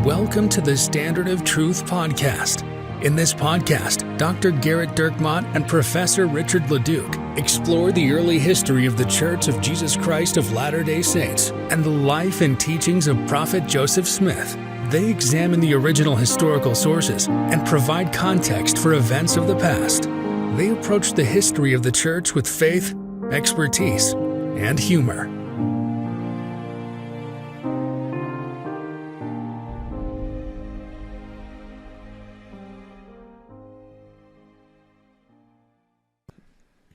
Welcome to the Standard of Truth podcast. In this podcast, Dr. Garrett Dirkmaat and Professor Richard Leduc explore the early history of the Church of Jesus Christ of Latter-day Saints and the life and teachings of Prophet Joseph Smith. They examine the original historical sources and provide context for events of the past. They approach the history of the Church with faith, expertise, and humor.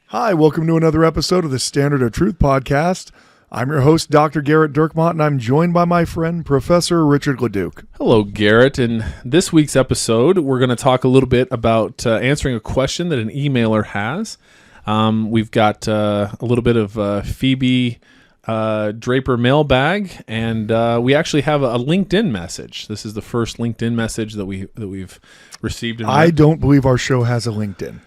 Hi, welcome to another episode of the Standard of Truth podcast. I'm your host, Dr. Garrett Dirkmaat, and I'm joined by my friend, Professor Richard Leduc. Hello, Garrett. In this week's episode, we're going to talk a little bit about answering a question that an emailer has. We've got a little bit of Phoebe Draper mailbag, and we actually have a LinkedIn message. This is the first LinkedIn message that we've received. I don't believe our show has a LinkedIn.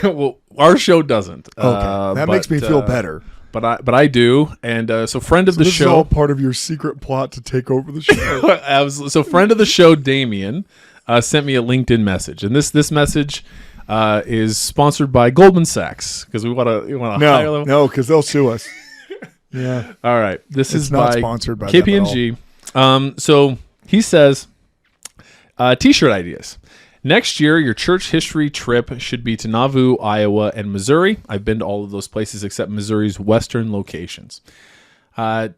Well, our show doesn't. Okay, that makes me feel better. But I do, and so friend of the this show. This is all part of your secret plot to take over the show. So friend of the show, Damien, sent me a LinkedIn message, and this message is sponsored by Goldman Sachs because we want to higher level. No, because they'll sue us. Yeah. All right. This is not by sponsored by KPMG. So he says, T-shirt ideas. Next year, your church history trip should be to Nauvoo, Iowa, and Missouri. I've been to all of those places except Missouri's western locations.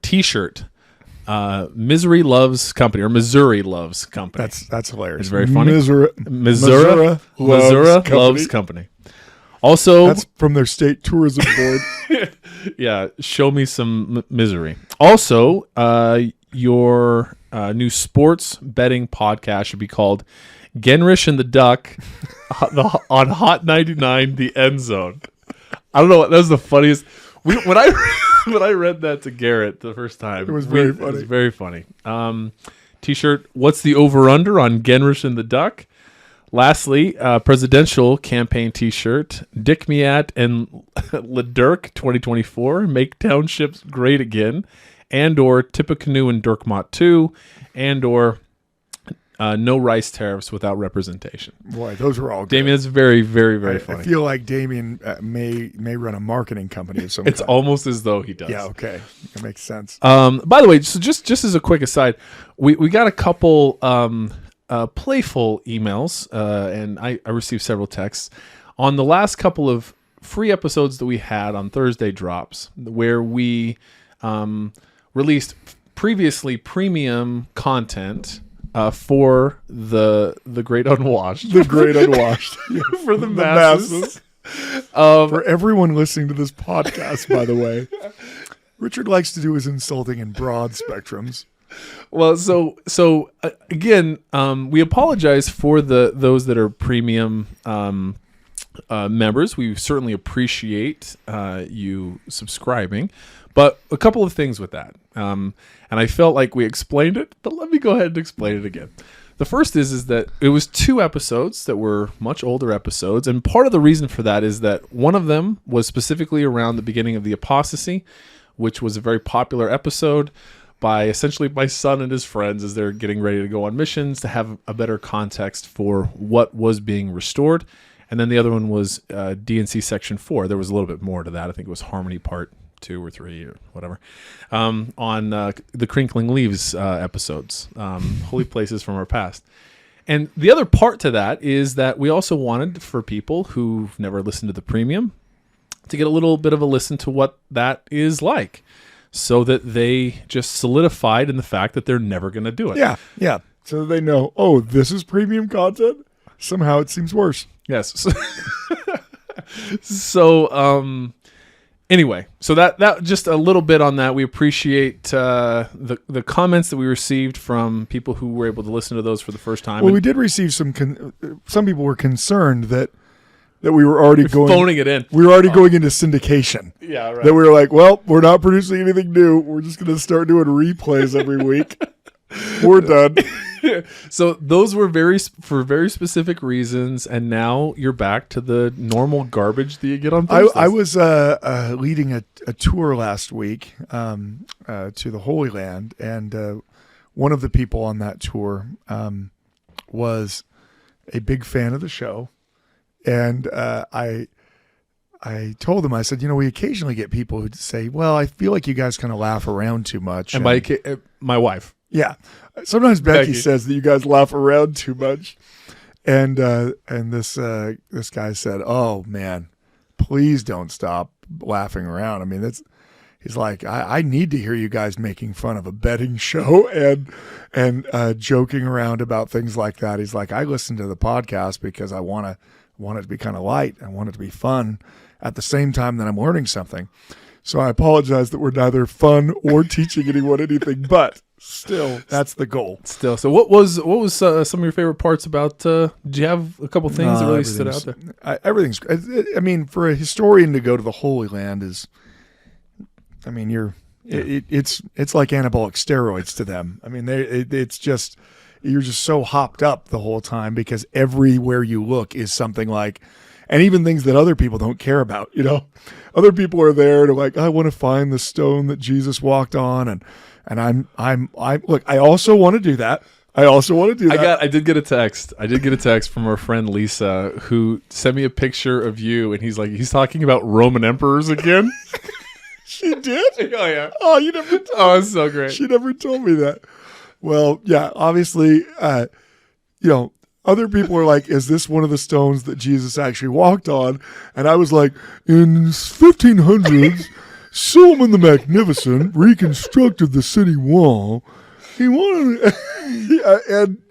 T-shirt. Missouri Loves Company, or Missouri Loves Company. That's hilarious. It's very funny. Missouri Loves Company. Also, that's from their state tourism board. Yeah, show me some misery. Also, your new sports betting podcast should be called Genrich and the Duck on Hot 99, the End Zone. I don't know. That was the funniest. When I read that to Garrett the first time, it was very funny. It was very funny. T-shirt. What's the over/under on Genrich and the Duck? Lastly, presidential campaign T-shirt. Dick Miat and Leduc 2024. Make townships great again. And/or Tippecanoe and Dirkmaat 2. And/or no rice tariffs without representation. Boy, those were all good. Damien is very, very, very funny. I feel like Damien may run a marketing company of some kind. It's almost as though he does. Yeah, okay. That makes sense. By the way, so just as a quick aside, we got a couple playful emails, and I received several texts on the last couple of free episodes that we had on Thursday drops, where we released previously premium content for the Great Unwashed. The Great Unwashed. For the masses. For everyone listening to this podcast, by the way, Richard likes to do his insulting in broad spectrums. Well, so again, we apologize for those that are premium members. We certainly appreciate you subscribing. But a couple of things with that. And I felt like we explained it, but let me go ahead and explain it again. The first is that it was 2 episodes that were much older episodes. And part of the reason for that is that one of them was specifically around the beginning of the apostasy, which was a very popular episode by essentially my son and his friends as they're getting ready to go on missions to have a better context for what was being restored. And then the other one was D&C Section 4. There was a little bit more to that. I think it was Harmony Part 2 or 3 or whatever, on the Crinkling Leaves episodes, Holy Places from Our Past. And the other part to that is that we also wanted for people who've never listened to the premium to get a little bit of a listen to what that is like, so that they just solidified in the fact that they're never going to do it. Yeah. So they know, oh, this is premium content? Somehow it seems worse. Yes. So, anyway, so that just a little bit on that. We appreciate the comments that we received from people who were able to listen to those for the first time. Well, we did receive some people were concerned that we were already phoning it in. We were already going into syndication. Yeah, right. That we were like, well, we're not producing anything new. We're just going to start doing replays every week. We're done. So those were for very specific reasons, and now you're back to the normal garbage that you get on Thursdays. I was leading a tour last week to the Holy Land, and one of the people on that tour was a big fan of the show. And I told him, I said, we occasionally get people who say, well, I feel like you guys kind of laugh around too much. And my wife. Yeah. Sometimes Becky says that you guys laugh around too much. And this guy said, oh, man, please don't stop laughing around. I mean, he's like, I need to hear you guys making fun of a betting show and joking around about things like that. He's like, I listen to the podcast because I want it to be kind of light. I want it to be fun at the same time that I'm learning something. So I apologize that we're neither fun or teaching anyone anything, but still, that's the goal. Still, so what was some of your favorite parts about? Did you have a couple things that really stood out there? Everything's. I mean, for a historian to go to the Holy Land is, I mean, it's like anabolic steroids to them. I mean, it's just, you're just so hopped up the whole time because everywhere you look is something like, and even things that other people don't care about, other people are there to like, I want to find the stone that Jesus walked on. And I'm look, I also want to do that. I did get a text from our friend Lisa who sent me a picture of you. And he's talking about Roman emperors again. She did? Oh yeah. Oh, you never told me. Oh, it's so great. She never told me that. Well, yeah, obviously, other people are like, is this one of the stones that Jesus actually walked on? And I was like, in 1500s, Solomon the Magnificent reconstructed the city wall. He wanted, and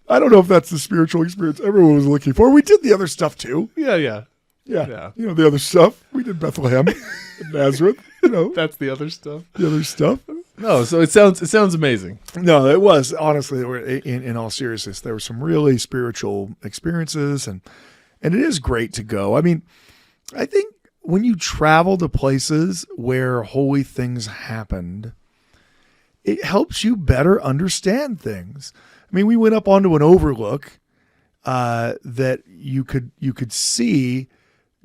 I don't know if that's the spiritual experience everyone was looking for. We did the other stuff too. Yeah. The other stuff. We did Bethlehem, and Nazareth. That's the other stuff. The other stuff. No, so it sounds amazing. No, it was honestly. In all seriousness, there were some really spiritual experiences, and it is great to go. I mean, I think when you travel to places where holy things happened, it helps you better understand things. I mean, we went up onto an overlook that you could see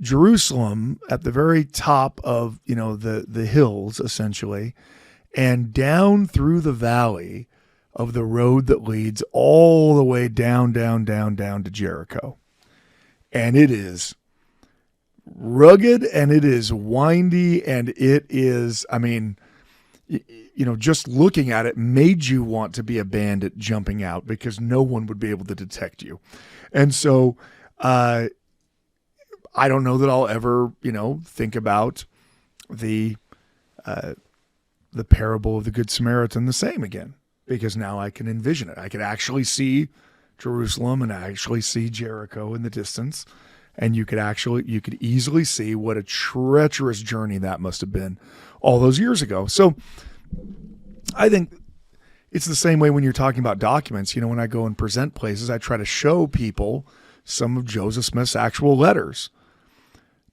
Jerusalem at the very top of the hills essentially. And down through the valley of the road that leads all the way down to Jericho. And it is rugged and it is windy and it is, I mean, just looking at it made you want to be a bandit jumping out because no one would be able to detect you. And so I don't know that I'll ever, think about the parable of the Good Samaritan the same again, because now I can envision it. I could actually see Jerusalem and actually see Jericho in the distance. And you could easily see what a treacherous journey that must have been all those years ago. So I think it's the same way when you're talking about documents. When I go and present places, I try to show people some of Joseph Smith's actual letters.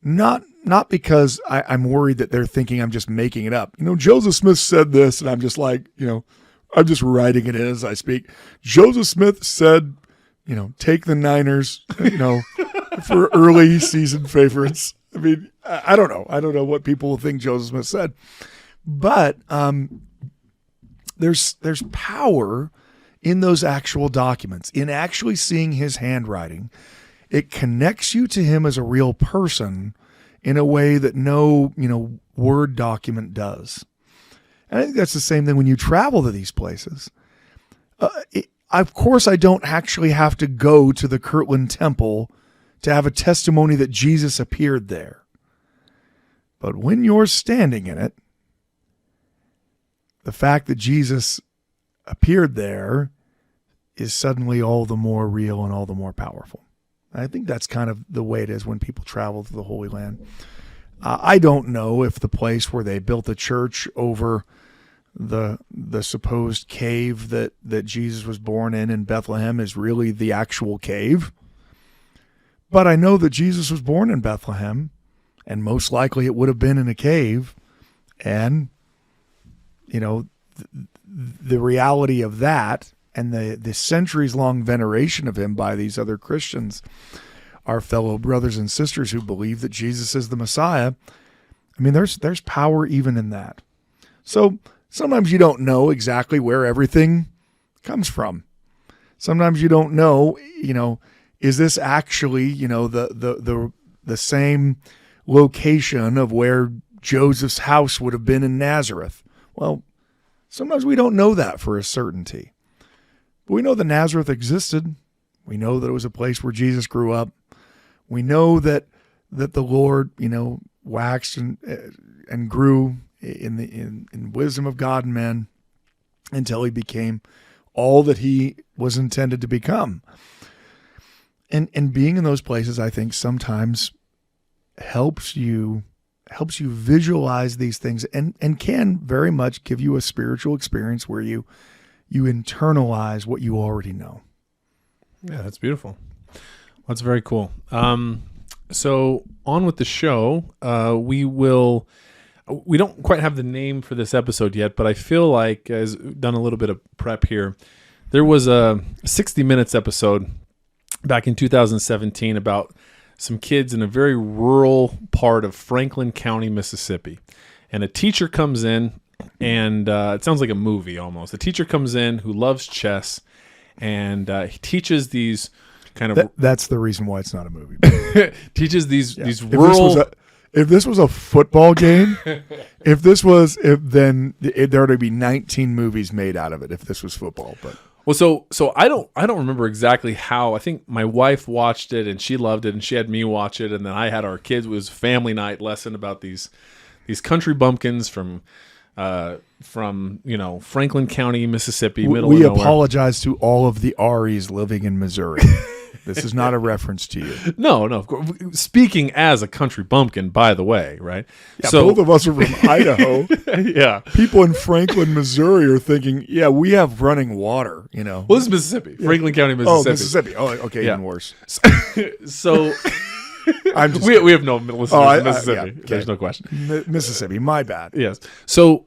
Not because I'm worried that they're thinking I'm just making it up. Joseph Smith said this, and I'm just like, I'm just writing it in as I speak. Joseph Smith said, take the Niners, for early season favorites. I mean, I don't know. I don't know what people will think Joseph Smith said, but there's power in those actual documents, in actually seeing his handwriting. It connects you to him as a real person in a way that no, Word document does. And I think that's the same thing when you travel to these places. Of course, I don't actually have to go to the Kirtland Temple to have a testimony that Jesus appeared there. But when you're standing in it, the fact that Jesus appeared there is suddenly all the more real and all the more powerful. I think that's kind of the way it is when people travel to the Holy Land. I don't know if the place where they built the church over the supposed cave that Jesus was born in Bethlehem is really the actual cave. But I know that Jesus was born in Bethlehem, and most likely it would have been in a cave. And, the reality of that and the centuries-long veneration of him by these other Christians, our fellow brothers and sisters who believe that Jesus is the Messiah, I mean, there's power even in that. So Sometimes you don't know exactly where everything comes from. Sometimes you don't know, is this actually, the same location of where Joseph's house would have been in Nazareth? Well, sometimes we don't know that for a certainty. But we know that Nazareth existed. We know that it was a place where Jesus grew up. We know that the Lord, waxed and grew in wisdom of God and men until he became all that he was intended to become. And being in those places, I think, sometimes helps you visualize these things and can very much give you a spiritual experience where you internalize what you already know. Yeah, that's beautiful. That's very cool. So on with the show. We don't quite have the name for this episode yet, but I feel like, as done a little bit of prep here, there was a 60 Minutes episode back in 2017 about some kids in a very rural part of Franklin County, Mississippi. And a teacher comes in, and it sounds like a movie almost. A teacher comes in who loves chess, and he teaches these kind of... That's the reason why it's not a movie. Teaches these rural... If this was a football game, then there would be 19 movies made out of it if this was football. But well, so I don't remember exactly how. I think my wife watched it and she loved it, and she had me watch it, and then I had our kids. It was family night lesson about these country bumpkins from Franklin County, Mississippi, middle of nowhere. We apologize to all of the Aries living in Missouri. This is not a reference to you. No, of course. Speaking as a country bumpkin, by the way, right? Yeah, so both of us are from Idaho. Yeah. People in Franklin, Missouri are thinking, yeah, we have running water, Well, this is Mississippi. Yeah. Franklin County, Mississippi. Oh, Mississippi. Oh, okay, yeah. Even worse. So we have no listeners in Mississippi. Yeah, okay. There's no question. Mississippi, my bad. Yes. So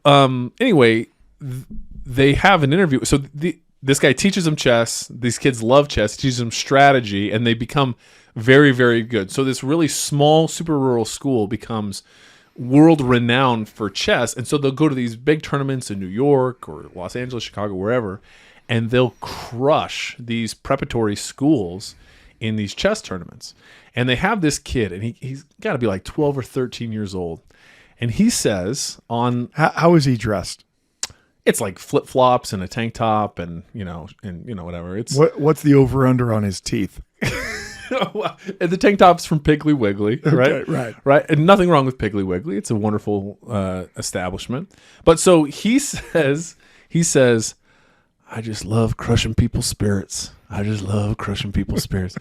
anyway, they have an interview. So this guy teaches them chess. These kids love chess. He teaches them strategy, and they become very, very good. So this really small, super rural school becomes world renowned for chess. And so they'll go to these big tournaments in New York or Los Angeles, Chicago, wherever, and they'll crush these preparatory schools in these chess tournaments. And they have this kid, and he's got to be like 12 or 13 years old. And he says on... How is he dressed? It's like flip-flops and a tank top and whatever. It's what's the over-under on his teeth? And the tank top's from Piggly Wiggly, right? Okay, right. And nothing wrong with Piggly Wiggly. It's a wonderful establishment. But so he says, I just love crushing people's spirits. I just love crushing people's spirits.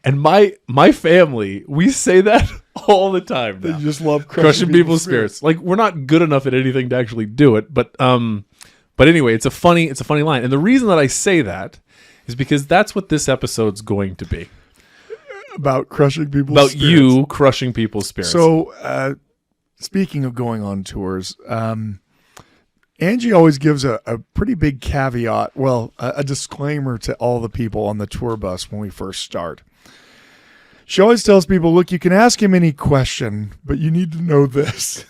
And my family, we say that all the time now. They just love crushing people's spirits. Like, we're not good enough at anything to actually do it, but anyway, it's a funny line. And the reason that I say that is because that's what this episode's going to be. About crushing people's spirits. About you crushing people's spirits. So, speaking of going on tours, Angie always gives a pretty big caveat, a disclaimer to all the people on the tour bus when we first start. She always tells people, look, you can ask him any question, but you need to know this,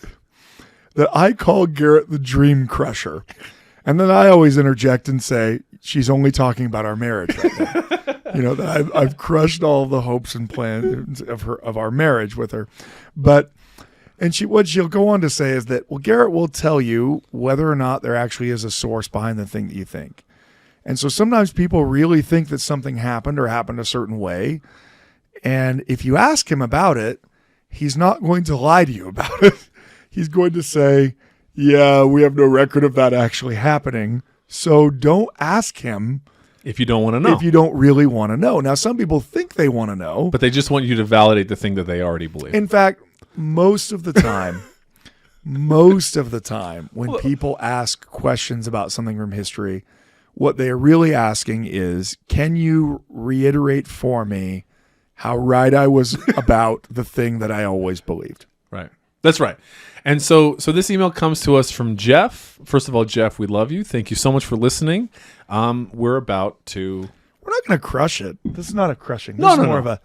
that I call Garrett the Dream Crusher. And then I always interject and say, she's only talking about our marriage right now. That I've crushed all the hopes and plans of our marriage with her. But... And what she'll go on to say is that, Garrett will tell you whether or not there actually is a source behind the thing that you think. And so sometimes people really think that something happened or happened a certain way. And if you ask him about it, he's not going to lie to you about it. He's going to say, yeah, we have no record of that actually happening. So don't ask him. If you don't want to know. If you don't really want to know. Now, some people think they want to know. But they just want you to validate the thing that they already believe. In fact, most of the time, when people ask questions about something from history, what they are really asking is, can you reiterate for me how right I was about the thing that I always believed? Right. That's right. And so this email comes to us from Jeff. First of all, Jeff, we love you. Thank you so much for listening. We're not going to crush it. This is not a crushing. This is more of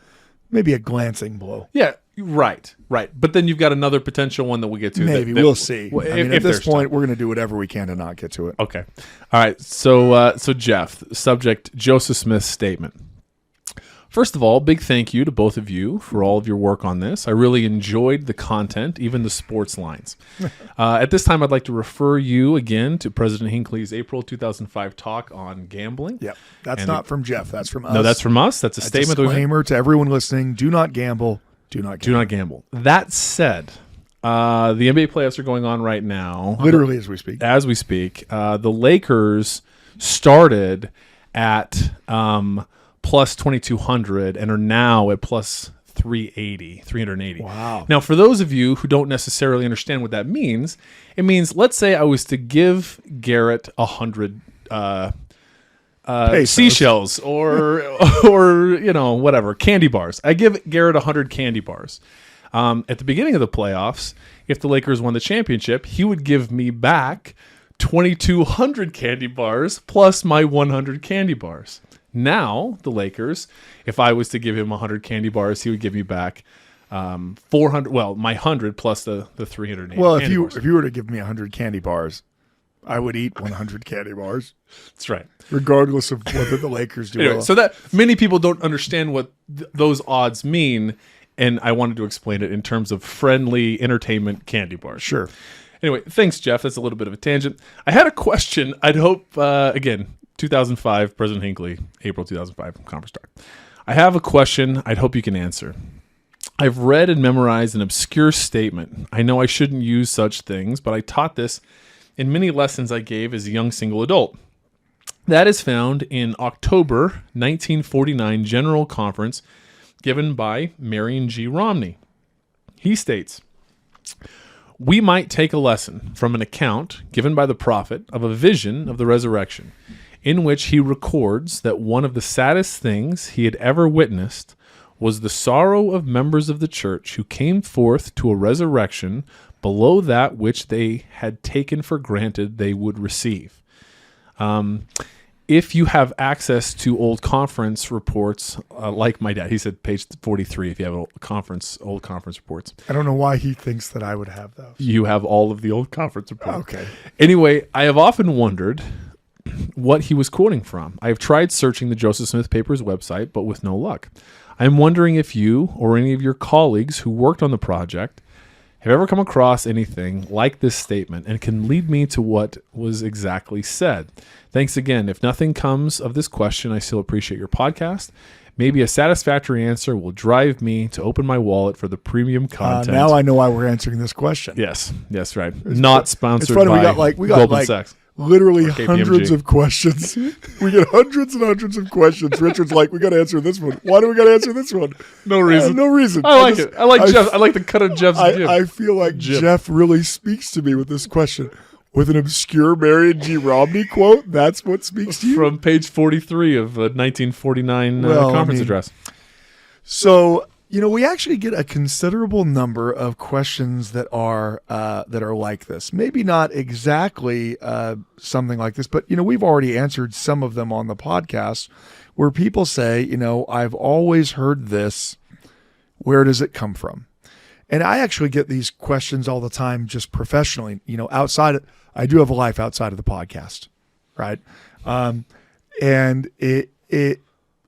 maybe a glancing blow. Yeah. Right. But then you've got another potential one that we'll get to. Maybe we'll see. Well, I mean, if at this there's time. point, we're going to do whatever we can to not get to it. Okay. All right. So Jeff, subject Joseph Smith's statement. First of all, big thank you to both of you for all of your work on this. I really enjoyed the content, even the sports lines. At this time, I'd like to refer you again to President Hinckley's April 2005 talk on gambling. Yep. That's And not from Jeff. That's from us. No, that's from us. That's a statement that we made. Disclaimer to everyone listening: do not gamble. Do not gamble. Do not gamble. That said, the NBA playoffs are going on right now. Literally as we speak. As we speak, the Lakers started at plus 2,200 and are now at plus 380. Wow. Now, for those of you who don't necessarily understand what that means, it means, let's say I was to give Garrett 100 seashells or whatever, candy bars. I give Garrett 100 candy bars. At the beginning of the playoffs, if the Lakers won the championship, he would give me back 2,200 candy bars plus my 100 candy bars. Now, the Lakers, if I was to give him 100 candy bars, he would give me back 400. Well, my 100 plus the 380. Well, candy bars. if you were to give me 100 candy bars, I would eat 100 candy bars, That's right. regardless of whether the Lakers do Anyway, well. so that many people don't understand what those odds mean, and I wanted to explain it in terms of friendly entertainment candy bars. Sure. Anyway, thanks, Jeff. That's a little bit of a tangent. I had a question. I'd hope, again, 2005, President Hinckley, April 2005, Conference Talk. I have a question I'd hope you can answer. I've read and memorized an obscure statement. I know I shouldn't use such things, but I taught this in many lessons I gave as a young single adult. That is found in October 1949 General Conference given by Marion G. Romney. He states, "We might take a lesson from an account given by the prophet of a vision of the resurrection, in which he records that one of the saddest things he had ever witnessed was the sorrow of members of the church who came forth to a resurrection below that which they had taken for granted they would receive." If you have access to old conference reports, like my dad, he said page 43, if you have old conference reports. I don't know why he thinks that I would have those. You have all of the old conference reports. Okay. Anyway, I have often wondered what he was quoting from. I have tried searching the Joseph Smith Papers website, but with no luck. I am wondering if you or any of your colleagues who worked on the project have ever come across anything like this statement and can lead me to what was exactly said. Thanks again. If nothing comes of this question, I still appreciate your podcast. Maybe a satisfactory answer will drive me to open my wallet for the premium content. Now I know why we're answering this question. Yes, right. Not sponsored It's funny, by we got Goldman Sachs. literally KPMG. hundreds of questions. We get hundreds and hundreds of questions. Richard's like, we got to answer this one. Why do we got to answer this one? No reason. No reason. I like it. I like Jeff. I like the cut of Jeff's jib. I feel like Jib. Jeff really speaks to me with this question. With an obscure Marion G. Romney quote, that's what speaks to you? From page 43 of 1949 conference address. So, we actually get a considerable number of questions that are like this. Maybe not exactly something like this, but we've already answered some of them on the podcast, where people say, I've always heard this. Where does it come from? And I actually get these questions all the time, just professionally. I do have a life outside of the podcast, right? And it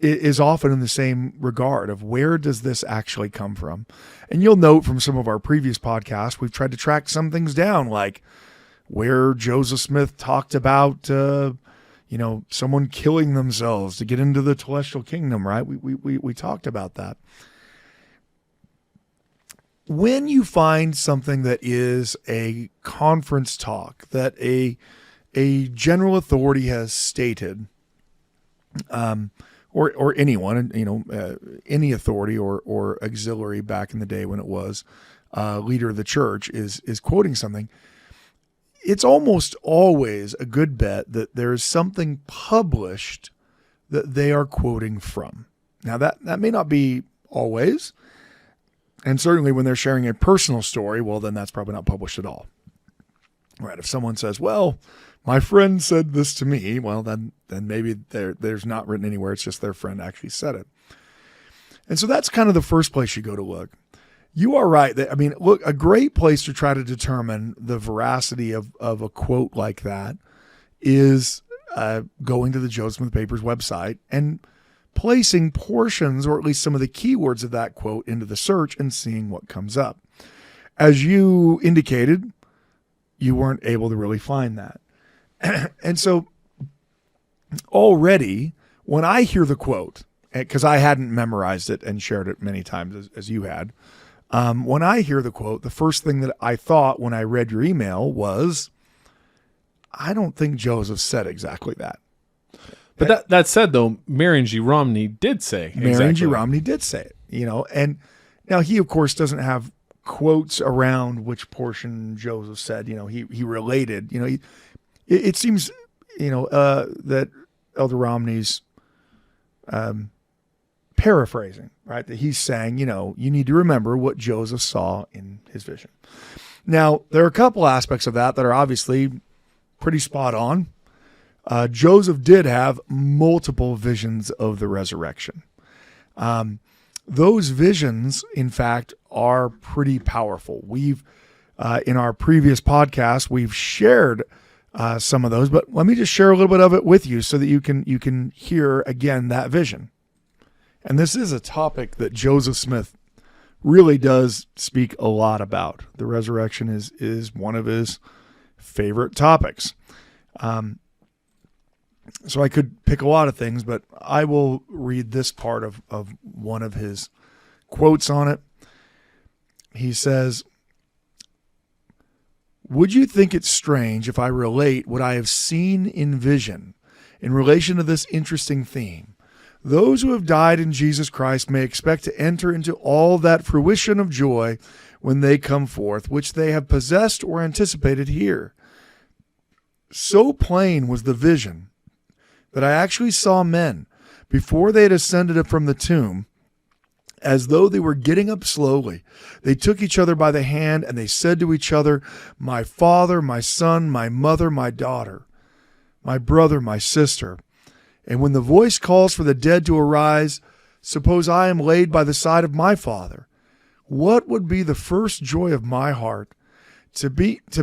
is often in the same regard of where does this actually come from? And you'll note from some of our previous podcasts, we've tried to track some things down, like where Joseph Smith talked about, someone killing themselves to get into the celestial kingdom, right? We talked about that. When you find something that is a conference talk that a general authority has stated, or anyone, any authority or auxiliary back in the day when it was leader of the church is quoting something, it's almost always a good bet that there is something published that they are quoting from. Now that may not be always, and certainly when they're sharing a personal story, well, then that's probably not published at all. Right? If someone says, well, my friend said this to me, well, then maybe there's not written anywhere. It's just their friend actually said it. And so that's kind of the first place you go to look. You are right. I mean, look, a great place to try to determine the veracity of a quote like that is going to the Joseph Smith Papers website and placing portions, or at least some of the keywords of that quote, into the search and seeing what comes up. As you indicated, you weren't able to really find that. And so already, when I hear the quote, because I hadn't memorized it and shared it many times as you had, when I hear the quote, the first thing that I thought when I read your email was, I don't think Joseph said exactly that. But that said, though, Marion G. Romney did say Marion G. Romney did say it, and now he, of course, doesn't have quotes around which portion Joseph said. He related. It seems, that Elder Romney's paraphrasing, right? That he's saying, you need to remember what Joseph saw in his vision. Now, there are a couple aspects of that are obviously pretty spot on. Joseph did have multiple visions of the resurrection. Those visions, in fact, are pretty powerful. We've, in our previous podcast, we've shared some of those, but let me just share a little bit of it with you so that you can hear again that vision. And this is a topic that Joseph Smith really does speak a lot about. The resurrection is one of his favorite topics. So I could pick a lot of things, but I will read this part of one of his quotes on it. He says, "Would you think it strange if I relate what I have seen in vision in relation to this interesting theme? Those who have died in Jesus Christ may expect to enter into all that fruition of joy when they come forth, which they have possessed or anticipated here. So plain was the vision that I actually saw men, before they had ascended from the tomb, as though they were getting up slowly. They took each other by the hand, and they said to each other, 'My father, my son, my mother, my daughter, my brother, my sister.' And when the voice calls for the dead to arise, suppose I am laid by the side of my father. What would be the first joy of my heart? To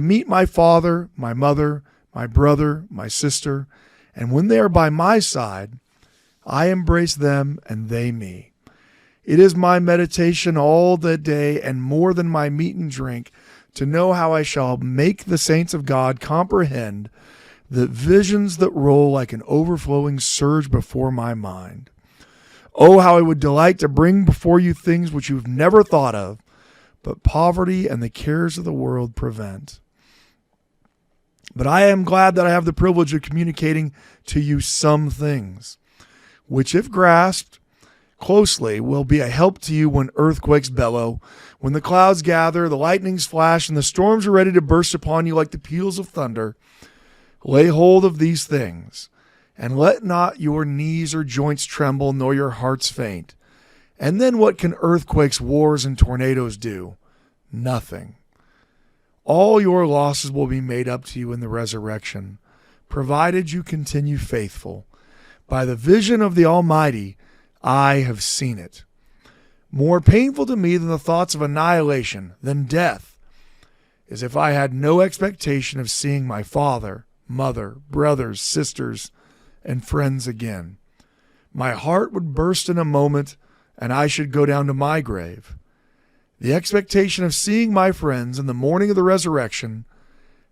meet my father, my mother, my brother, my sister, and when they are by my side, I embrace them and they me. It is my meditation all the day, and more than my meat and drink, to know how I shall make the saints of God comprehend the visions that roll like an overflowing surge before my mind. Oh, how I would delight to bring before you things which you've never thought of, but poverty and the cares of the world prevent. But I am glad that I have the privilege of communicating to you some things, which, if grasped closely, will be a help to you when earthquakes bellow, when the clouds gather, the lightnings flash, and the storms are ready to burst upon you like the peals of thunder. Lay hold of these things, and let not your knees or joints tremble, nor your hearts faint. And then what can earthquakes, wars, and tornadoes do? Nothing. All your losses will be made up to you in the resurrection, provided you continue faithful. By the vision of the Almighty, I have seen it. More painful to me than the thoughts of annihilation, than death, is if I had no expectation of seeing my father, mother, brothers, sisters, and friends again. My heart would burst in a moment, and I should go down to my grave. The expectation of seeing my friends in the morning of the resurrection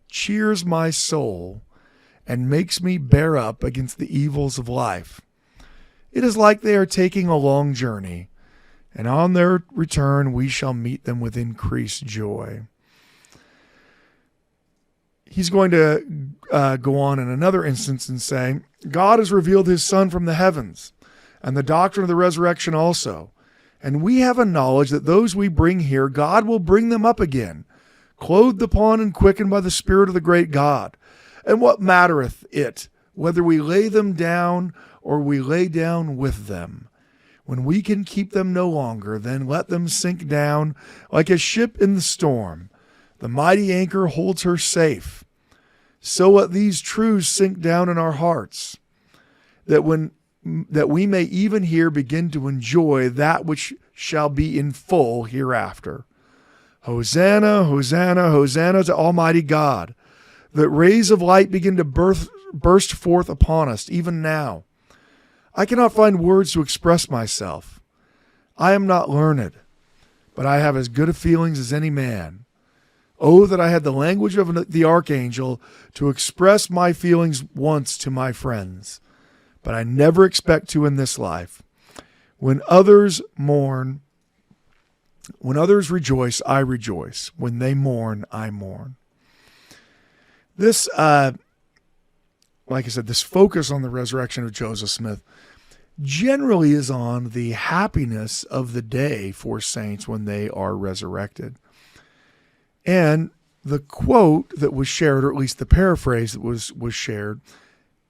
cheers my soul and makes me bear up against the evils of life. It is like they are taking a long journey, and on their return we shall meet them with increased joy." He's going to go on in another instance and say, "God has revealed his Son from the heavens, and the doctrine of the resurrection also. And we have a knowledge that those we bring here, God will bring them up again, clothed upon and quickened by the Spirit of the great God. And what mattereth it, whether we lay them down or we lay down with them? When we can keep them no longer, then let them sink down like a ship in the storm. The mighty anchor holds her safe. So let these truths sink down in our hearts, that we may even here begin to enjoy that which shall be in full hereafter. Hosanna, Hosanna, Hosanna to Almighty God. That rays of light begin to burst forth upon us, even now. I cannot find words to express myself. I am not learned, but I have as good a feelings as any man. Oh, that I had the language of the archangel to express my feelings once to my friends, but I never expect to in this life. When others mourn, when others rejoice, I rejoice. When they mourn, I mourn. This, like I said, this focus on the resurrection of Joseph Smith generally is on the happiness of the day for saints when they are resurrected. And the quote that was shared, or at least the paraphrase that was shared,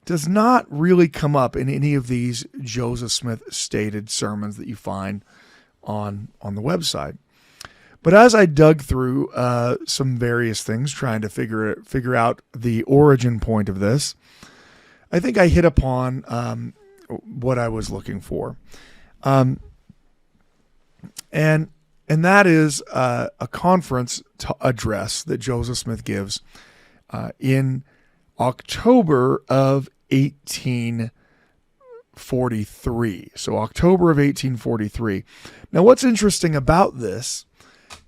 does not really come up in any of these Joseph Smith stated sermons that you find on the website. But as I dug through some various things, trying to figure out the origin point of this, I think I hit upon what I was looking for. And that is a conference address that Joseph Smith gives in October of 1843. So October of 1843. Now, what's interesting about this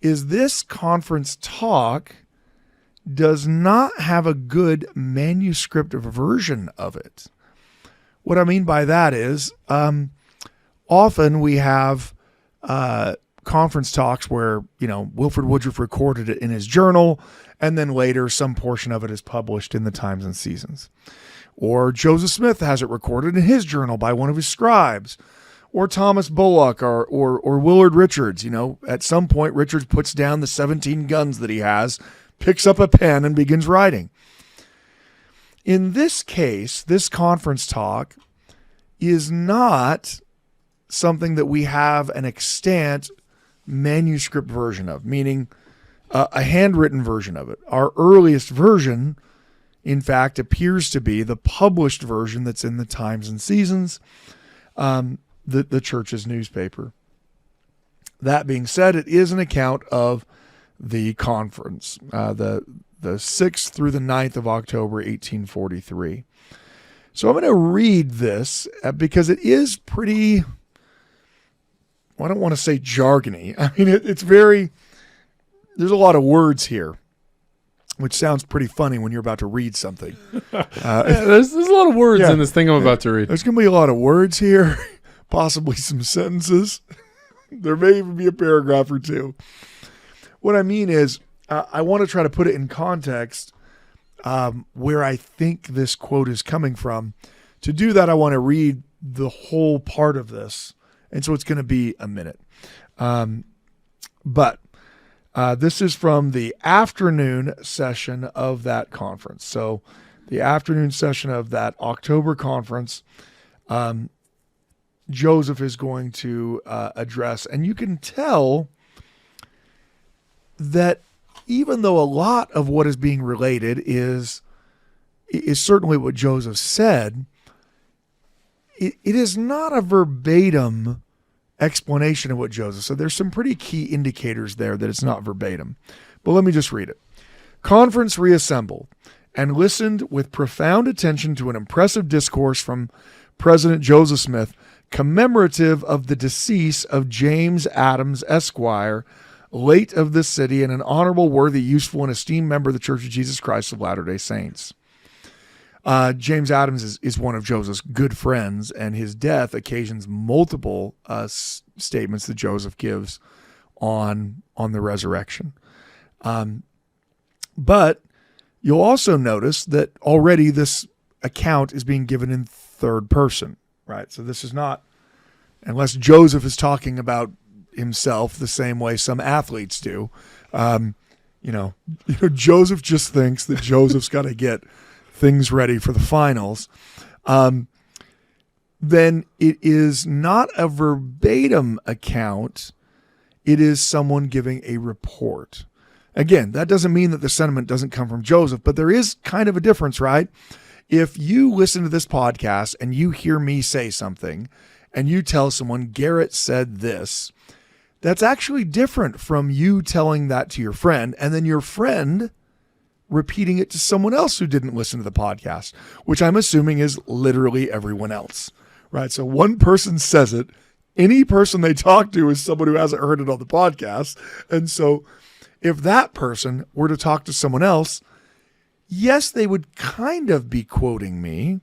is this conference talk does not have a good manuscript version of it. What I mean by that is often we have conference talks where, Wilford Woodruff recorded it in his journal, and then later some portion of it is published in the Times and Seasons. Or Joseph Smith has it recorded in his journal by one of his scribes. Or Thomas Bullock or Willard Richards. At some point, Richards puts down the 17 guns that he has, picks up a pen, and begins writing. In this case, this conference talk is not something that we have an extant manuscript version of, meaning a handwritten version of it. Our earliest version, in fact, appears to be the published version that's in the Times and Seasons, the church's newspaper. That being said, it is an account of the conference, the 6th through the 9th of October, 1843. So I'm going to read this because it is pretty, I don't want to say jargony. I mean, it's very, there's a lot of words here, which sounds pretty funny when you're about to read something. There's a lot of words in this thing I'm about to read. There's going to be a lot of words here, possibly some sentences. There may even be a paragraph or two. What I mean is, I want to try to put it in context where I think this quote is coming from. To do that, I want to read the whole part of this. And so it's going to be a minute. But this is from the afternoon session of that conference. So the afternoon session of that October conference, Joseph is going to address. And you can tell that even though a lot of what is being related is certainly what Joseph said, it is not a verbatim explanation of what Joseph said. There's some pretty key indicators there that it's not verbatim. But let me just read it. Conference reassembled and listened with profound attention to an impressive discourse from President Joseph Smith commemorative of the decease of James Adams, Esquire, late of this city, and an honorable, worthy, useful, and esteemed member of the Church of Jesus Christ of Latter-day Saints. James Adams is one of Joseph's good friends, and his death occasions multiple statements that Joseph gives on the resurrection. But you'll also notice that already this account is being given in third person, right? So this is not, unless Joseph is talking about himself the same way some athletes do. Joseph just thinks that Joseph's got to get things ready for the finals. Then it is not a verbatim account. It is someone giving a report. Again, that doesn't mean that the sentiment doesn't come from Joseph, but there is kind of a difference, right? If you listen to this podcast and you hear me say something and you tell someone Garrett said this, That's actually different from you telling that to your friend and then your friend repeating it to someone else who didn't listen to the podcast, which I'm assuming is literally everyone else, right? So one person says it. Any person they talk to is someone who hasn't heard it on the podcast. And so if that person were to talk to someone else, yes, they would kind of be quoting me,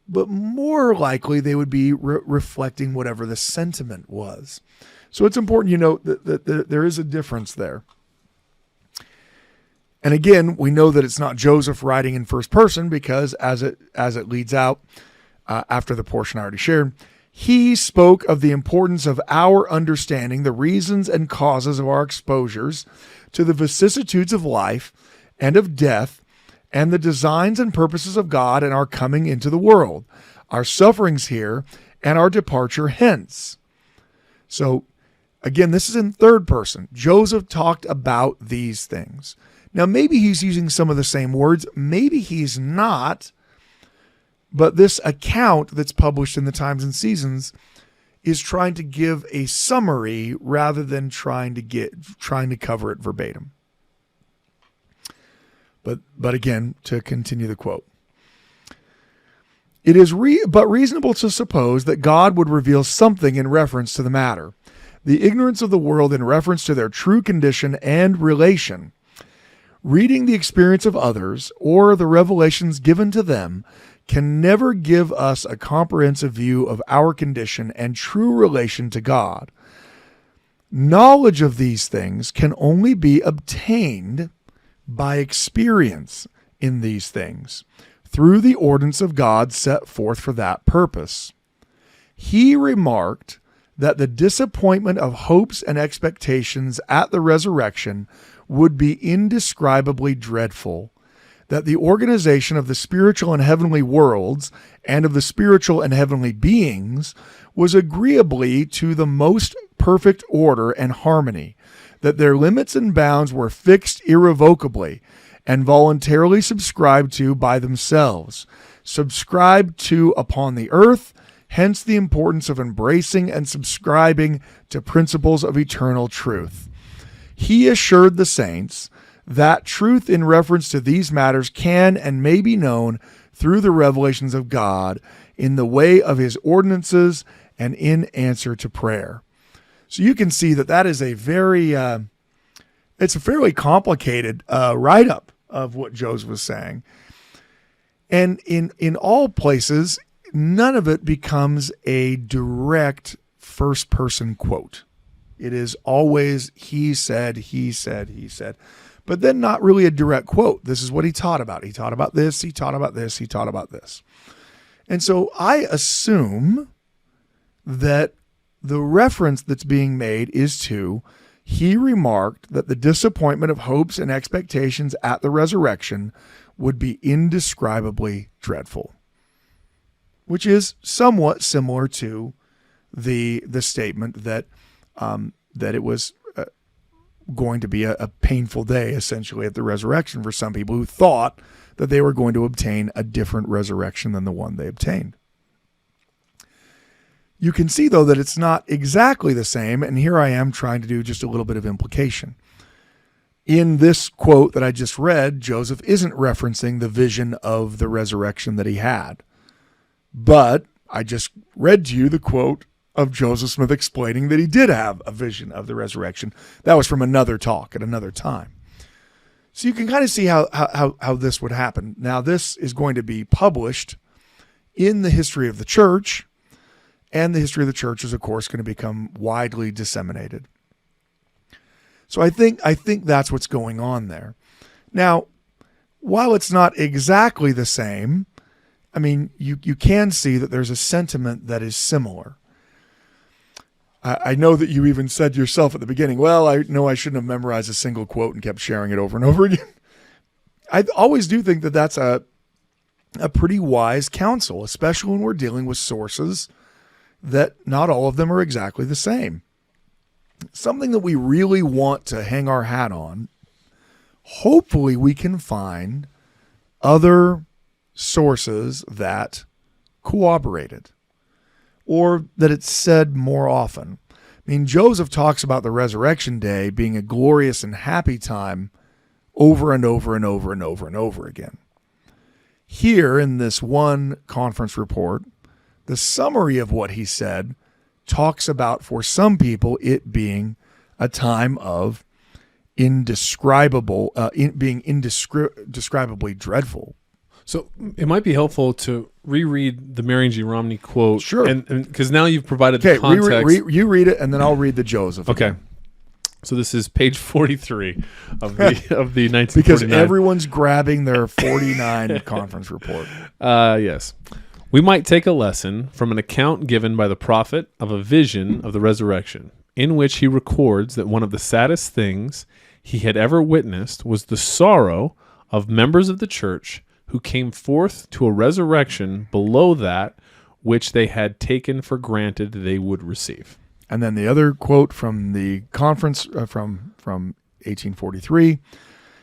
but more likely they would be reflecting whatever the sentiment was. So it's important you know that there is a difference there. And again, we know that it's not Joseph writing in first person because as it leads out after the portion I already shared, he spoke of the importance of our understanding the reasons and causes of our exposures to the vicissitudes of life and of death and the designs and purposes of God and our coming into the world, our sufferings here and our departure hence. So again, this is in third person. Joseph talked about these things. Now, maybe he's using some of the same words. Maybe he's not. But this account that's published in the Times and Seasons is trying to give a summary rather than trying to cover it verbatim. But again, to continue the quote. It is but reasonable to suppose that God would reveal something in reference to the matter. The ignorance of the world in reference to their true condition and relation. Reading the experience of others or the revelations given to them can never give us a comprehensive view of our condition and true relation to God. Knowledge of these things can only be obtained by experience in these things, through the ordinance of God set forth for that purpose. He remarked that the disappointment of hopes and expectations at the resurrection would be indescribably dreadful, that the organization of the spiritual and heavenly worlds and of the spiritual and heavenly beings was agreeably to the most perfect order and harmony, that their limits and bounds were fixed irrevocably and voluntarily subscribed to by themselves, subscribed to upon the earth, hence the importance of embracing and subscribing to principles of eternal truth. He assured the saints that truth in reference to these matters can and may be known through the revelations of God in the way of his ordinances and in answer to prayer. So you can see that is a very, it's a fairly complicated write-up of what Joseph was saying. And in all places, none of it becomes a direct first-person quote. It is always he said, he said, he said. But then not really a direct quote. This is what he taught about. He taught about this, he taught about this, he taught about this. And so I assume that the reference that's being made is to, he remarked that the disappointment of hopes and expectations at the resurrection would be indescribably dreadful, which is somewhat similar to the statement that it was going to be a painful day, essentially, at the resurrection for some people who thought that they were going to obtain a different resurrection than the one they obtained. You can see, though, that it's not exactly the same, and here I am trying to do just a little bit of implication. In this quote that I just read, Joseph isn't referencing the vision of the resurrection that he had. But I just read to you the quote of Joseph Smith explaining that he did have a vision of the resurrection. That was from another talk at another time. So you can kind of see how this would happen. Now, this is going to be published in the history of the church, and the history of the church is, of course, going to become widely disseminated. So I think that's what's going on there. Now, while it's not exactly the same, I mean, you can see that there's a sentiment that is similar. I know that you even said yourself at the beginning, well, I know I shouldn't have memorized a single quote and kept sharing it over and over again. I always do think that that's a pretty wise counsel, especially when we're dealing with sources that not all of them are exactly the same. Something that we really want to hang our hat on, hopefully we can find other sources that corroborate it, or that it's said more often. I mean, Joseph talks about the resurrection day being a glorious and happy time over and over and over and over and over again. Here in this one conference report, the summary of what he said talks about, for some people, it being a time of indescribably dreadful. So it might be helpful to reread the Marion G. Romney quote. Sure. And because now you've provided the Okay, context. you read it, and then I'll read the Joseph. Okay. So this is page 43 of the of the 1949. Because everyone's grabbing their 49 conference report. Yes. We might take a lesson from an account given by the prophet of a vision of the resurrection, in which he records that one of the saddest things he had ever witnessed was the sorrow of members of the church who came forth to a resurrection below that which they had taken for granted they would receive. And then the other quote from the conference from 1843,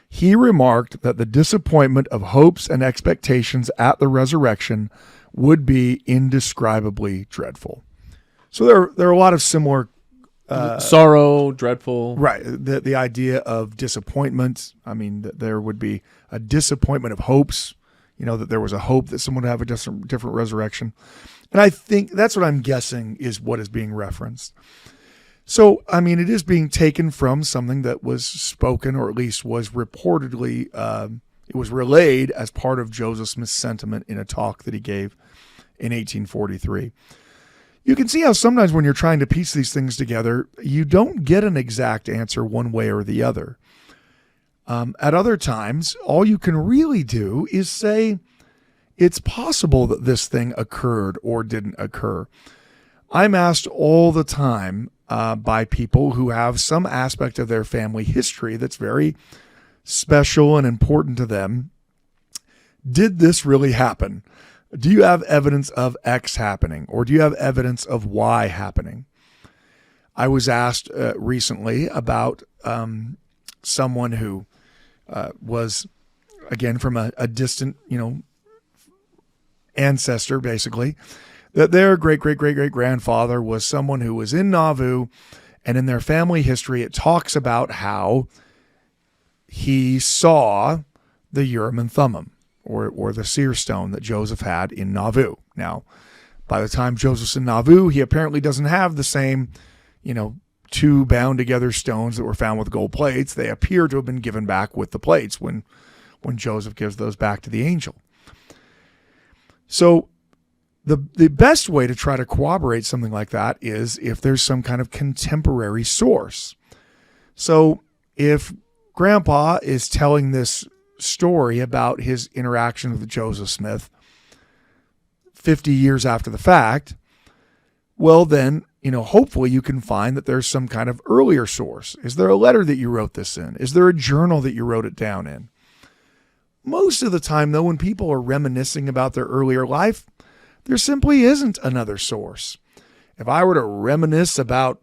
he remarked that the disappointment of hopes and expectations at the resurrection would be indescribably dreadful. So there are a lot of similar sorrow, dreadful. right. The idea of disappointment. I mean, that there would be a disappointment of hopes. You know, that there was a hope that someone would have a different resurrection. And I think that's what I'm guessing is what is being referenced. So, I mean, it is being taken from something that was spoken, or at least was reportedly, it was relayed as part of Joseph Smith's sentiment in a talk that he gave in 1843. You can see how sometimes when you're trying to piece these things together, you don't get an exact answer one way or the other. At other times, all you can really do is say, it's possible that this thing occurred or didn't occur. I'm asked all the time by people who have some aspect of their family history that's very special and important to them. Did this really happen? Do you have evidence of X happening, or do you have evidence of Y happening? I was asked recently about someone who was, again, from a distant, ancestor, basically, that their great-great-great-great-grandfather was someone who was in Nauvoo, and in their family history, it talks about how he saw the Urim and Thummim, or the seer stone that Joseph had in Nauvoo. Now, by the time Joseph's in Nauvoo, he apparently doesn't have the same, two bound together stones that were found with gold plates. They appear to have been given back with the plates when Joseph gives those back to the angel. So the best way to try to corroborate something like that is if there's some kind of contemporary source. So if Grandpa is telling this story about his interaction with Joseph Smith 50 years after the fact, well then, hopefully you can find that there's some kind of earlier source. Is there a letter that you wrote this in? Is there a journal that you wrote it down in? Most of the time, though, when people are reminiscing about their earlier life, there simply isn't another source. If I were to reminisce about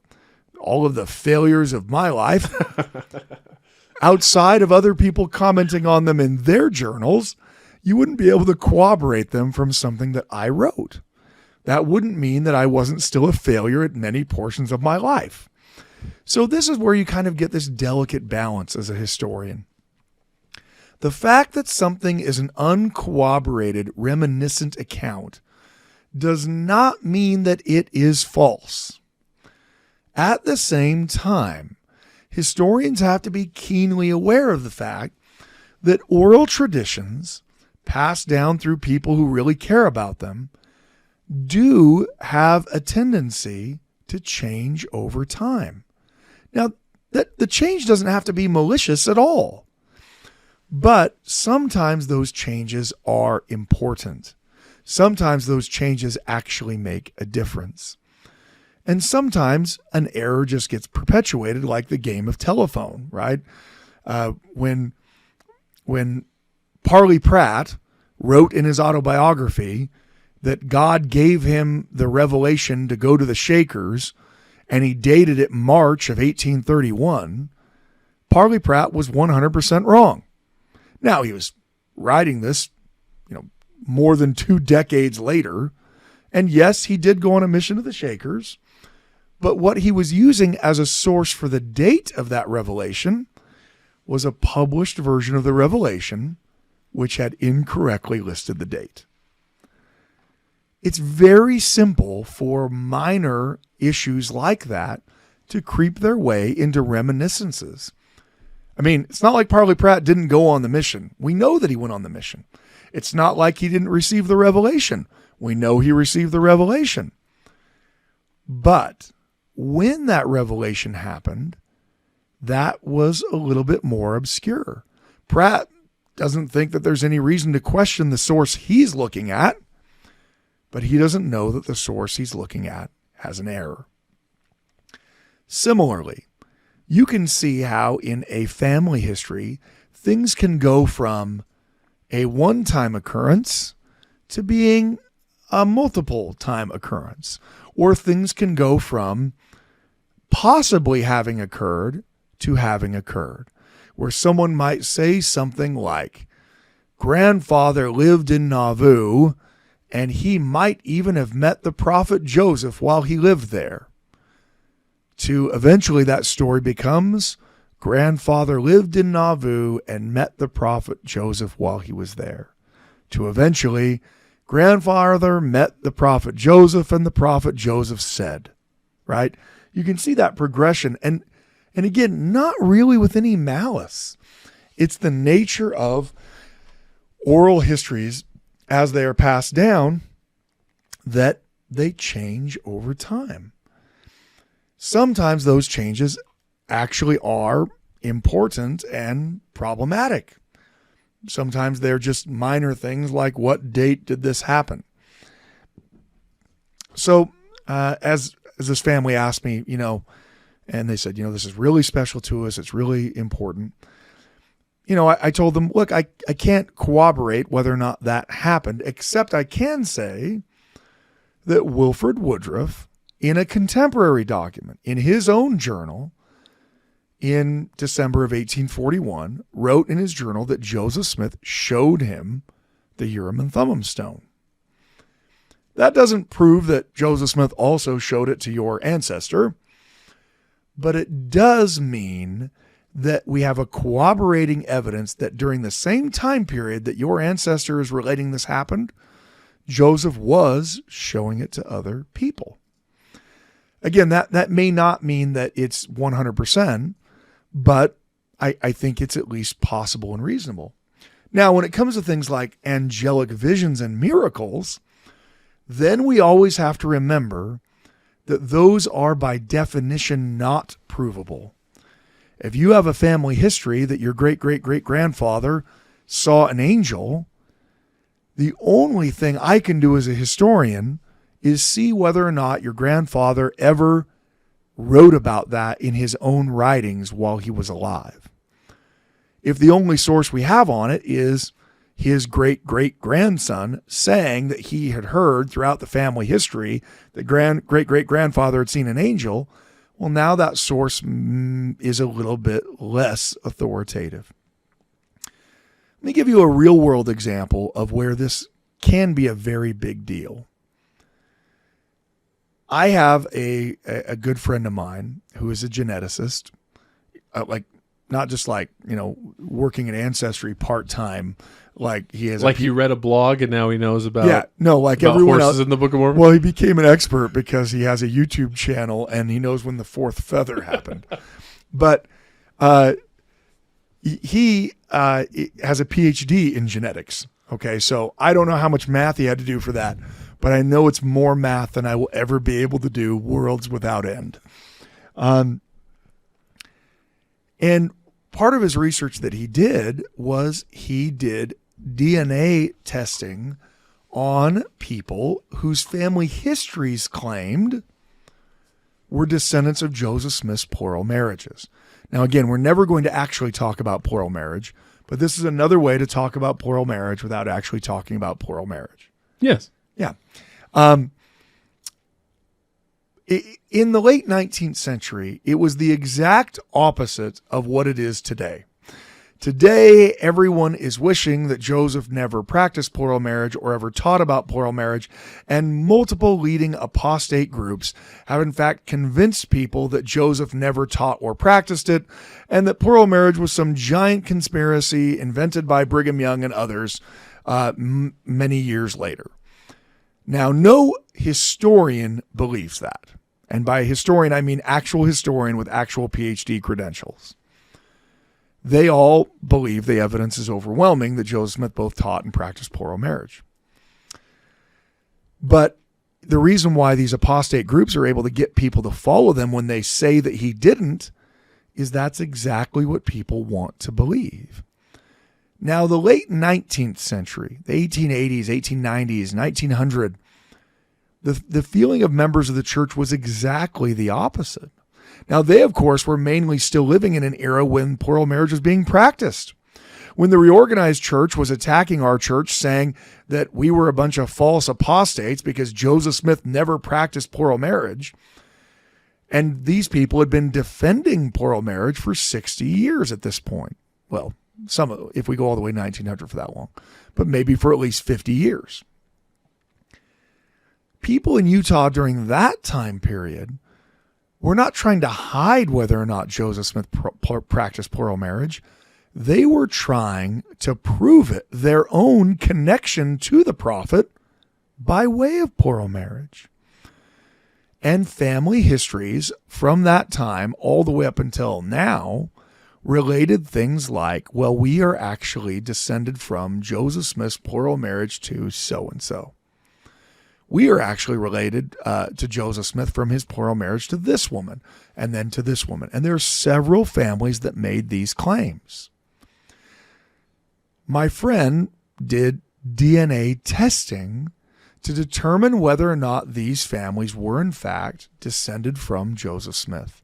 all of the failures of my life, outside of other people commenting on them in their journals, you wouldn't be able to corroborate them from something that I wrote. That wouldn't mean that I wasn't still a failure at many portions of my life. So this is where you kind of get this delicate balance as a historian. The fact that something is an uncorroborated, reminiscent account does not mean that it is false. At the same time, historians have to be keenly aware of the fact that oral traditions, passed down through people who really care about them, do have a tendency to change over time. Now, the change doesn't have to be malicious at all. But sometimes those changes are important. Sometimes those changes actually make a difference. And sometimes an error just gets perpetuated, like the game of telephone, right? When Parley Pratt wrote in his autobiography that God gave him the revelation to go to the Shakers, and he dated it March of 1831, Parley Pratt was 100% wrong. Now, he was writing this, more than 2 decades later. And yes, he did go on a mission to the Shakers. But what he was using as a source for the date of that revelation was a published version of the revelation, which had incorrectly listed the date. It's very simple for minor issues like that to creep their way into reminiscences. I mean, it's not like Parley Pratt didn't go on the mission. We know that he went on the mission. It's not like he didn't receive the revelation. We know he received the revelation. But when that revelation happened, that was a little bit more obscure. Pratt doesn't think that there's any reason to question the source he's looking at, but he doesn't know that the source he's looking at has an error. Similarly, you can see how in a family history, things can go from a one-time occurrence to being a multiple-time occurrence, or things can go from possibly having occurred to having occurred, where someone might say something like, grandfather lived in Nauvoo, and he might even have met the prophet Joseph while he lived there, to eventually that story becomes, grandfather lived in Nauvoo and met the prophet Joseph while he was there, to eventually, grandfather met the prophet Joseph and the prophet Joseph said, right? You can see that progression. And again, not really with any malice. It's the nature of oral histories as they are passed down that they change over time. Sometimes those changes actually are important and problematic. Sometimes they're just minor things like, what date did this happen? So as this family asked me, and they said, this is really special to us. It's really important. I told them, look, I can't corroborate whether or not that happened, except I can say that Wilford Woodruff, in a contemporary document, in his own journal, in December of 1841, wrote in his journal that Joseph Smith showed him the Urim and Thummim stone. That doesn't prove that Joseph Smith also showed it to your ancestor, but it does mean that we have a corroborating evidence that during the same time period that your ancestor is relating this happened, Joseph was showing it to other people. Again, that may not mean that it's 100%, but I think it's at least possible and reasonable. Now, when it comes to things like angelic visions and miracles, then we always have to remember that those are by definition not provable. If you have a family history that your great-great-great-grandfather saw an angel, the only thing I can do as a historian is see whether or not your grandfather ever wrote about that in his own writings while he was alive. If the only source we have on it is his great-great-grandson saying that he had heard throughout the family history that great-great-grandfather had seen an angel, well, now that source is a little bit less authoritative. Let me give you a real-world example of where this can be a very big deal. I have a good friend of mine who is a geneticist, not just working in Ancestry part-time, like he has. Like he read a blog and now he knows about. Yeah, no, like about everyone horses else. in the Book of Mormon. Well, he became an expert because he has a YouTube channel and he knows when the fourth feather happened. But he has a PhD in genetics. Okay, so I don't know how much math he had to do for that, but I know it's more math than I will ever be able to do, worlds without end. And part of his research that he did was he did DNA testing on people whose family histories claimed were descendants of Joseph Smith's plural marriages. Now, again, we're never going to actually talk about plural marriage, but this is another way to talk about plural marriage without actually talking about plural marriage. Yes. Yeah. In the late 19th century, it was the exact opposite of what it is today. Today, everyone is wishing that Joseph never practiced plural marriage or ever taught about plural marriage, and multiple leading apostate groups have in fact convinced people that Joseph never taught or practiced it, and that plural marriage was some giant conspiracy invented by Brigham Young and others many years later. Now, no historian believes that. And by historian, I mean actual historian with actual PhD credentials. They all believe the evidence is overwhelming that Joseph Smith both taught and practiced plural marriage. But the reason why these apostate groups are able to get people to follow them when they say that he didn't is that's exactly what people want to believe. Now, the late 19th century, the 1880s, 1890s, 1900, the feeling of members of the church was exactly the opposite. Now, they, of course, were mainly still living in an era when plural marriage was being practiced. When the reorganized church was attacking our church, saying that we were a bunch of false apostates because Joseph Smith never practiced plural marriage. And these people had been defending plural marriage for 60 years at this point. Well, some, if we go all the way to 1900 for that long, but maybe for at least 50 years. People in Utah during that time period were not trying to hide whether or not Joseph Smith practiced plural marriage. They were trying to prove it, their own connection to the prophet by way of plural marriage. And family histories from that time all the way up until now related things like, well, we are actually descended from Joseph Smith's plural marriage to so-and-so. We are actually related to Joseph Smith from his plural marriage to this woman and then to this woman. And there are several families that made these claims. My friend did DNA testing to determine whether or not these families were in fact descended from Joseph Smith.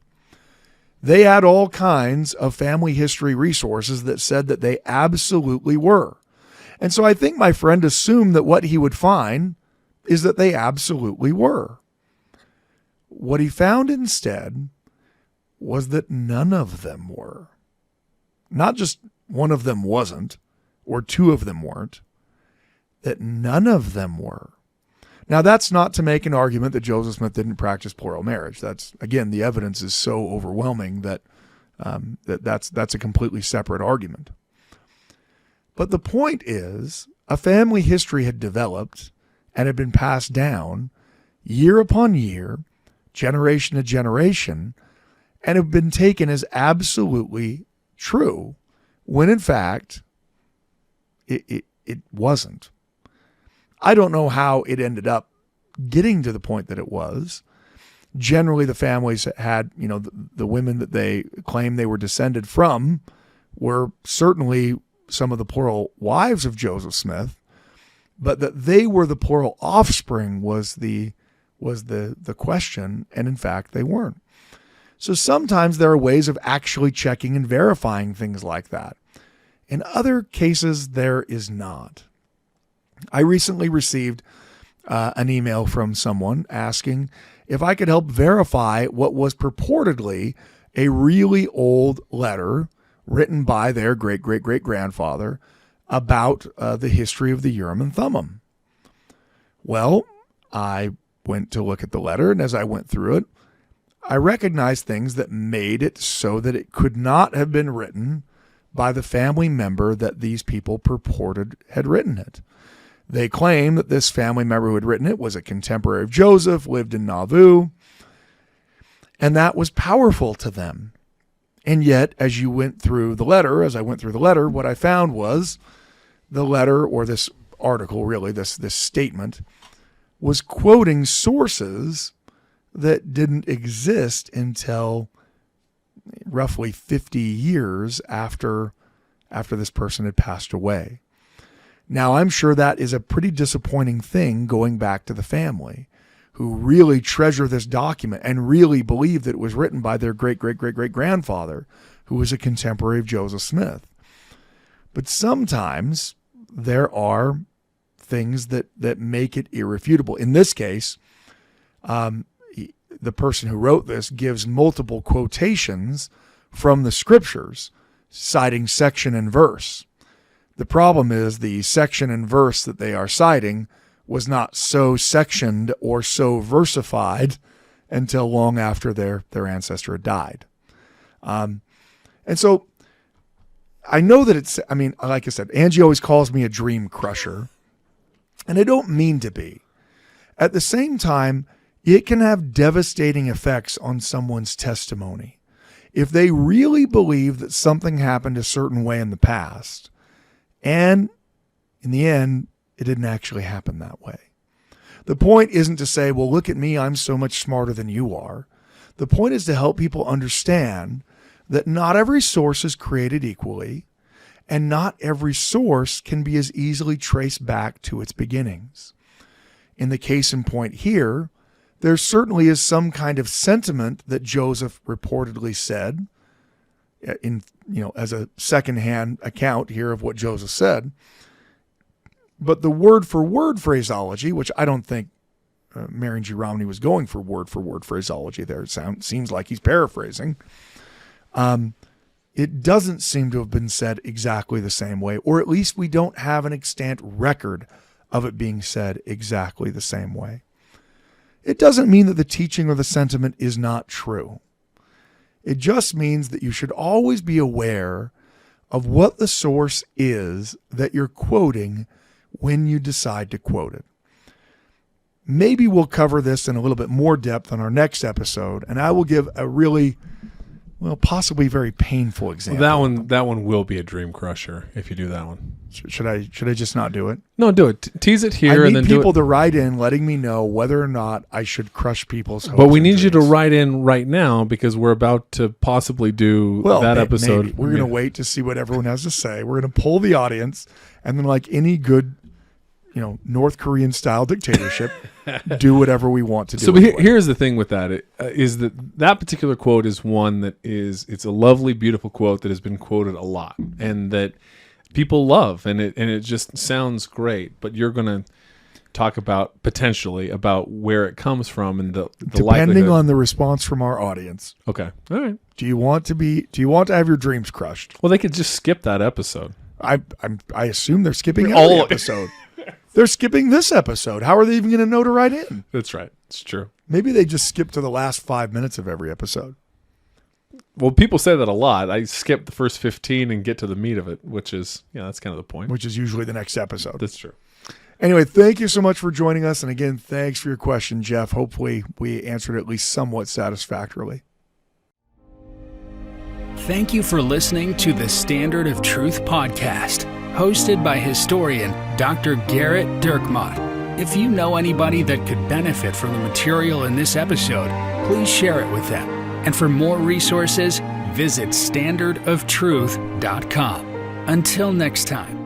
They had all kinds of family history resources that said that they absolutely were. And so I think my friend assumed that what he would find is that they absolutely were. What he found instead was that none of them were. Not just one of them wasn't, or two of them weren't, that none of them were. Now, that's not to make an argument that Joseph Smith didn't practice plural marriage. That's, again, the evidence is so overwhelming that that's a completely separate argument. But the point is, a family history had developed and had been passed down year upon year, generation to generation, and have been taken as absolutely true, when in fact, it wasn't. I don't know how it ended up getting to the point that it was. Generally, the families had, the women that they claimed they were descended from were certainly some of the plural wives of Joseph Smith, but that they were the plural offspring was the question, and in fact, they weren't. So sometimes there are ways of actually checking and verifying things like that. In other cases, there is not. I recently received an email from someone asking if I could help verify what was purportedly a really old letter written by their great-great-great-grandfather about the history of the Urim and Thummim. Well, I went to look at the letter, and as I went through it, I recognized things that made it so that it could not have been written by the family member that these people purported had written it. They claim that this family member who had written it was a contemporary of Joseph, lived in Nauvoo, and that was powerful to them. And yet, as I went through the letter, what I found was the letter, or this article really, this statement, was quoting sources that didn't exist until roughly 50 years after this person had passed away. Now, I'm sure that is a pretty disappointing thing going back to the family, who really treasure this document and really believe that it was written by their great-great-great-great-grandfather, who was a contemporary of Joseph Smith. But sometimes there are things that make it irrefutable. In this case, the person who wrote this gives multiple quotations from the scriptures citing section and verse. The problem is the section and verse that they are citing was not so sectioned or so versified until long after their ancestor had died. And so I know that like I said, Angie always calls me a dream crusher, and I don't mean to be. At the same time, it can have devastating effects on someone's testimony. If they really believe that something happened a certain way in the past, and in the end, it didn't actually happen that way. The point isn't to say, well, look at me, I'm so much smarter than you are. The point is to help people understand that not every source is created equally, and not every source can be as easily traced back to its beginnings. In the case in point here, there certainly is some kind of sentiment that Joseph reportedly said, as a secondhand account here of what Joseph said. But the word-for-word phraseology, which I don't think Marion G. Romney was going for word-for-word phraseology there. It seems like he's paraphrasing. It doesn't seem to have been said exactly the same way, or at least we don't have an extant record of it being said exactly the same way. It doesn't mean that the teaching or the sentiment is not true. It just means that you should always be aware of what the source is that you're quoting when you decide to quote it. Maybe we'll cover this in a little bit more depth on our next episode, and I will give a really, possibly very painful example. That one will be a dream crusher if you do that one. Should I just not do it? No, do it. Tease it here, I and then need do people it. to write in, letting me know whether or not I should crush people's hopes. But we and need you to dreams. write in right now because we're about to possibly do that episode. Maybe. We're going to wait to see what everyone has to say. We're going to poll the audience, and then, like any good, North Korean style dictatorship, do whatever we want to do. So here's the thing with that is that particular quote is one that it's a lovely, beautiful quote that has been quoted a lot and that people love, and it just sounds great. But you're going to talk about potentially about where it comes from and the depending likelihood. on the response from our audience. Okay, all right. Do you want to have your dreams crushed? Well, they could just skip that episode. I assume they're skipping All- every episode. They're skipping this episode. How are they even going to know to write in? That's right. It's true. Maybe they just skip to the last 5 minutes of every episode. Well, people say that a lot. I skip the first 15 and get to the meat of it, which is, that's kind of the point. Which is usually the next episode. That's true. Anyway, thank you so much for joining us. And again, thanks for your question, Jeff. Hopefully we answered at least somewhat satisfactorily. Thank you for listening to the Standard of Truth podcast, hosted by historian Dr. Garrett Dirkmaat. If you know anybody that could benefit from the material in this episode, please share it with them. And for more resources, visit standardoftruth.com. Until next time.